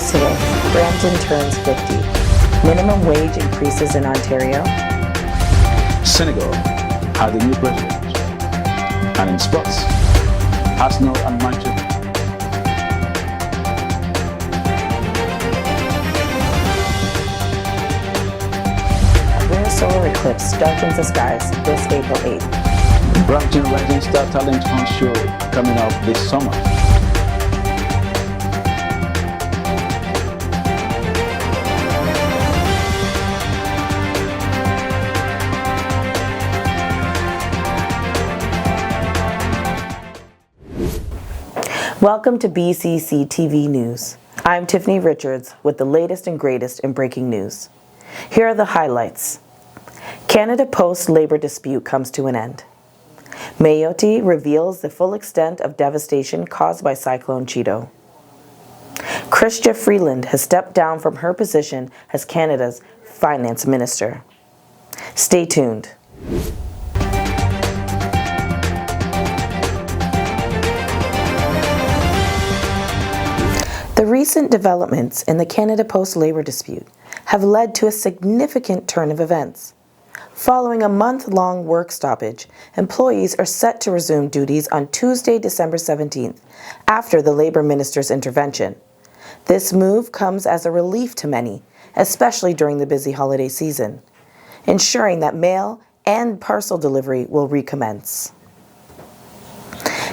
News today. Brampton turns 50. Minimum wage increases in Ontario. Senegal has a new president. And in sports, Arsenal and Manchester. A rare solar eclipse darkens the skies this April 8th. Brampton Rising Star Talent Hunt Show coming up this summer. Welcome to Bcctv News. I'm Tiffany Richards with the latest and greatest in breaking news. Here are the highlights. Canada Post labor dispute comes to an end. Mayotte reveals the full extent of devastation caused by Cyclone Cheeto. Chrystia Freeland has stepped down from her position as Canada's finance minister. Stay tuned. The recent developments in the Canada Post labor dispute have led to a significant turn of events. Following a month-long work stoppage, employees are set to resume duties on Tuesday, December 17th, after the Labour Minister's intervention. This move comes as a relief to many, especially during the busy holiday season, ensuring that mail and parcel delivery will recommence.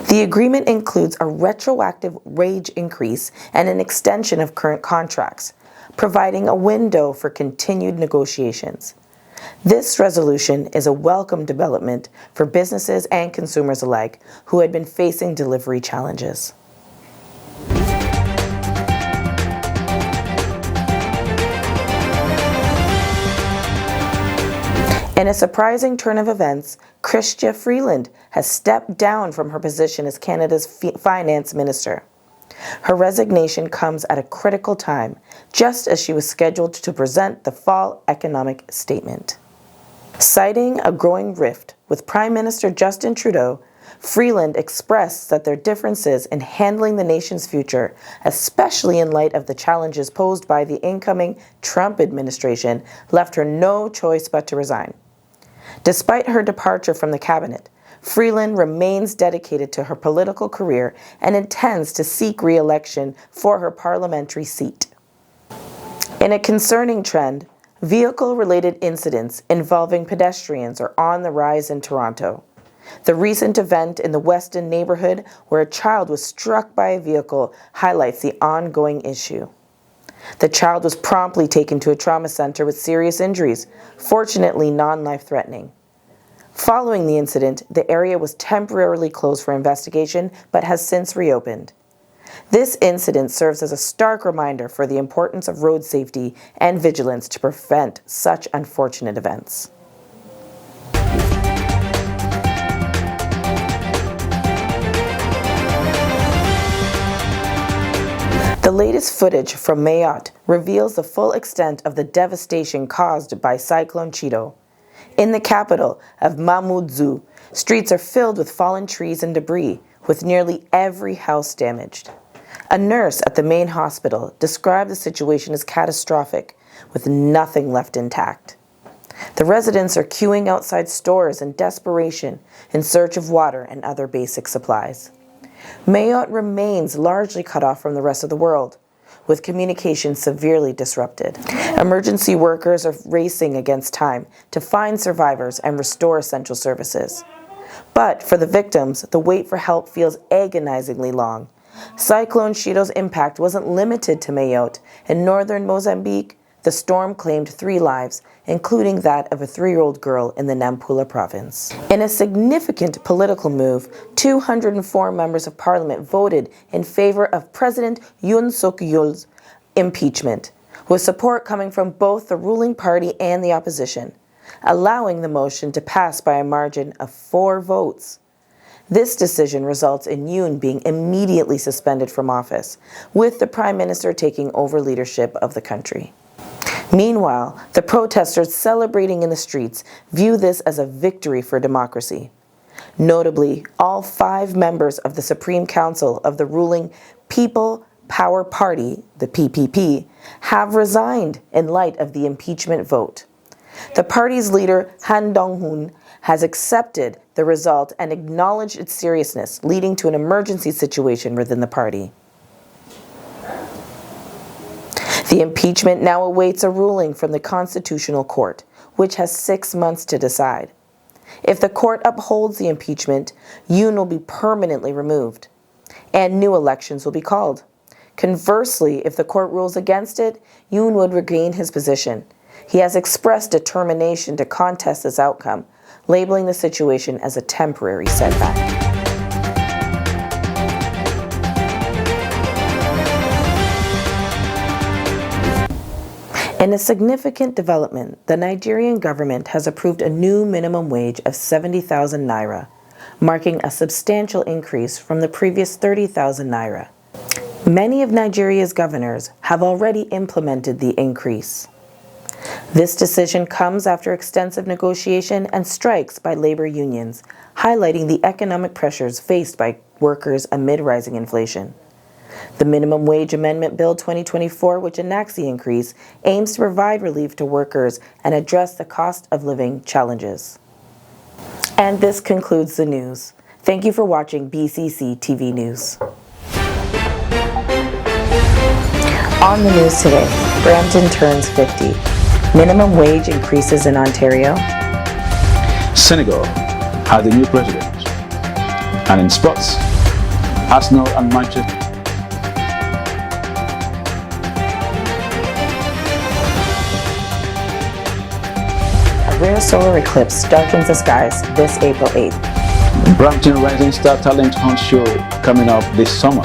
The agreement includes a retroactive wage increase and an extension of current contracts, providing a window for continued negotiations. This resolution is a welcome development for businesses and consumers alike who had been facing delivery challenges. In a surprising turn of events, Chrystia Freeland has stepped down from her position as Canada's finance minister. Her resignation comes at a critical time, just as she was scheduled to present the fall economic statement. Citing a growing rift with Prime Minister Justin Trudeau, Freeland expressed that their differences in handling the nation's future, especially in light of the challenges posed by the incoming Trump administration, left her no choice but to resign. Despite her departure from the cabinet, Freeland remains dedicated to her political career and intends to seek re-election for her parliamentary seat. In a concerning trend, vehicle-related incidents involving pedestrians are on the rise in Toronto. The recent event in the Weston neighborhood where a child was struck by a vehicle highlights the ongoing issue. The child was promptly taken to a trauma center with serious injuries, fortunately non-life-threatening. Following the incident, the area was temporarily closed for investigation but has since reopened. This incident serves as a stark reminder for the importance of road safety and vigilance to prevent such unfortunate events. The latest footage from Mayotte reveals the full extent of the devastation caused by Cyclone Cheeto. In the capital of Mamoudzou, streets are filled with fallen trees and debris, with nearly every house damaged. A nurse at the main hospital described the situation as catastrophic, with nothing left intact. The residents are queuing outside stores in desperation in search of water and other basic supplies. Mayotte remains largely cut off from the rest of the world, with communication severely disrupted. Emergency workers are racing against time to find survivors and restore essential services. But for the victims, the wait for help feels agonizingly long. Cyclone Cheeto's impact wasn't limited to Mayotte. In northern Mozambique, the storm claimed 3 lives, including that of a 3-year-old girl in the Nampula province. In a significant political move, 204 members of parliament voted in favor of President Yoon Suk-yeol's impeachment, with support coming from both the ruling party and the opposition, allowing the motion to pass by a margin of 4 votes. This decision results in Yoon being immediately suspended from office, with the Prime Minister taking over leadership of the country. Meanwhile, the protesters celebrating in the streets view this as a victory for democracy. Notably, all 5 members of the Supreme Council of the ruling People Power Party, the PPP, have resigned in light of the impeachment vote. The party's leader, Han Dong-hoon, has accepted the result and acknowledged its seriousness, leading to an emergency situation within the party. The impeachment now awaits a ruling from the Constitutional Court, which has 6 months to decide. If the court upholds the impeachment, Yoon will be permanently removed, and new elections will be called. Conversely, if the court rules against it, Yoon would regain his position. He has expressed determination to contest this outcome, labeling the situation as a temporary setback. In a significant development, the Nigerian government has approved a new minimum wage of 70,000 naira, marking a substantial increase from the previous 30,000 naira. Many of Nigeria's governors have already implemented the increase. This decision comes after extensive negotiation and strikes by labor unions, highlighting the economic pressures faced by workers amid rising inflation. The Minimum Wage Amendment Bill 2024, which enacts the increase, aims to provide relief to workers and address the cost of living challenges. And this concludes the news. Thank you for watching Bcctv News. On the news today, Brampton turns 50. Minimum wage increases in Ontario. Senegal had a new president. And in sports, Arsenal and Manchester. A rare solar eclipse darkens the skies this April 8th. Brampton Rising Star Talent Hunt Show coming up this summer.